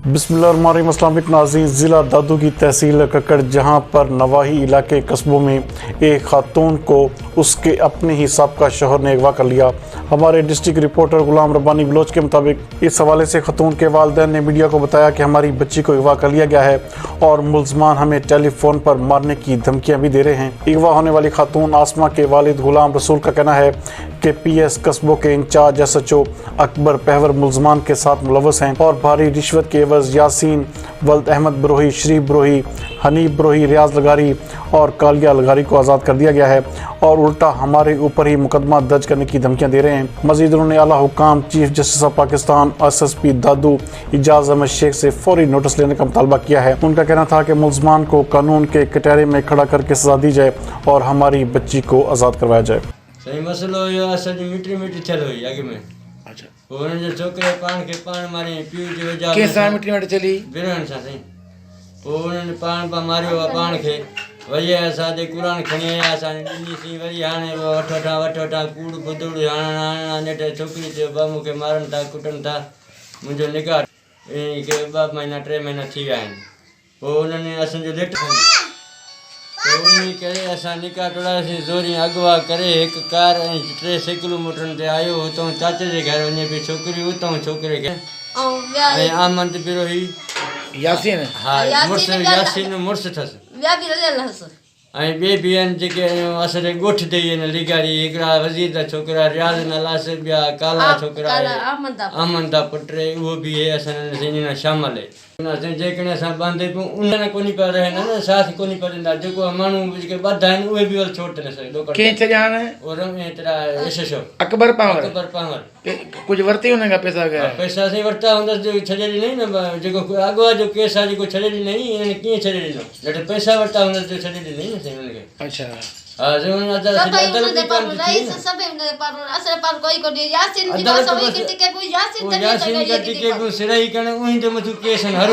بسم اللہ الرحمن الرحیم۔ السلام علیکم ناظرین، ضلع دادو کی تحصیل ککڑ جہاں پر نواحی علاقے قصبوں میں ایک خاتون کو اس کے اپنے ہی سابقہ شوہر نے اغوا کر لیا۔ ہمارے ڈسٹرکٹ رپورٹر غلام ربانی بلوچ کے مطابق اس حوالے سے خاتون کے والدین نے میڈیا کو بتایا کہ ہماری بچی کو اغوا کر لیا گیا ہے اور ملزمان ہمیں ٹیلی فون پر مارنے کی دھمکیاں بھی دے رہے ہیں۔ اغوا ہونے والی خاتون آسمہ کے والد غلام رسول کا کہنا ہے کہ پی ایس قصبوں کے انچارج ایس ایچ او اکبر پہور ملزمان کے ساتھ ملوث ہیں اور بھاری رشوت کے عوض یاسین، ولد احمد بروہی، شریف بروہی، حنیف بروہی، ریاض لغاری اور کالیہ لغاری کو آزاد کر دیا گیا ہے اور الٹا ہمارے اوپر ہی مقدمہ درج کرنے کی دھمکیاں دے رہے ہیں۔ مزید انہوں نے اعلیٰ حکام chief justice of Pakistan S S P Dadu Ijaz Ahmed Shaikh سے فوری نوٹس لینے کا مطالبہ کیا ہے۔ ان کا کہنا تھا کہ ملزمان کو قانون کے کٹہرے میں کھڑا کر کے سزا دی جائے اور ہماری بچی کو آزاد کروایا جائے۔ صحیح مسئلہ ہو اصل میٹری چل ہوئی اگ میں اچھا ان جو چھوکرے پان کے پان ماری پیو جو وجہ کے سان میٹری چلی بیرن سا صحیح انہوں نے پان پا ماریو پان کے وجہ اساں قرآن کھنی آیا اساں ڈنی سی وری ہانے وٹھا کوڑ بدڑ ہانا نیٹ چھوکری تے بامو کے مارن تا کٹن تا منجو نگاہ کہ 2 مہینا 3 مہینا تھی ویا آہن انہوں نے اساں جو لیٹ تو انہی کرے اساں نکاح ٹوڑاسی زوری اغوا کرے ایک کار 3 کلومیٹر تے آیو ہتو چاچے جے گھر ونے پی چھوکری ہتو چھوکرے کے آمنت بروہی یاسین ہاں مرس یاسین مرس تھس ویا بھی رلیل ہس ऐं ॿिए बि आहिनि जेके असांजे ॻोठ ते ई आहिनि लिगारी हिकिड़ा वज़ीर जा छोकिरा रियाज़ नाला से ॿिया काला छोकिरा अहमद पुट उहो बि हे असांजे हिन शामिल आहे। जेकॾहिं असां ॿांधे पियूं उन कोन्ह पिया रहनि न साथ कोन्ह पिया ॾींदा जेको माण्हू जेके ॿध आहिनि उहे बि वरी छोड़ न सघे कीअं छॾिया आहिनि अकबर पावर कुझु वरिती हुन खां पैसा पैसा असीं वरिता हूंदसि छॾे ॾिनई न जेको अॻुवा जो केस आहे जेको छॾे ॾिनई इन्हनि कीअं छॾे ॾिनो जॾहिं पैसा वरिता हूंदसि जो छॾे ॾिनई न साईं हुनखे। अच्छा हाँ जो सिराई करण उही ते मथू केस हर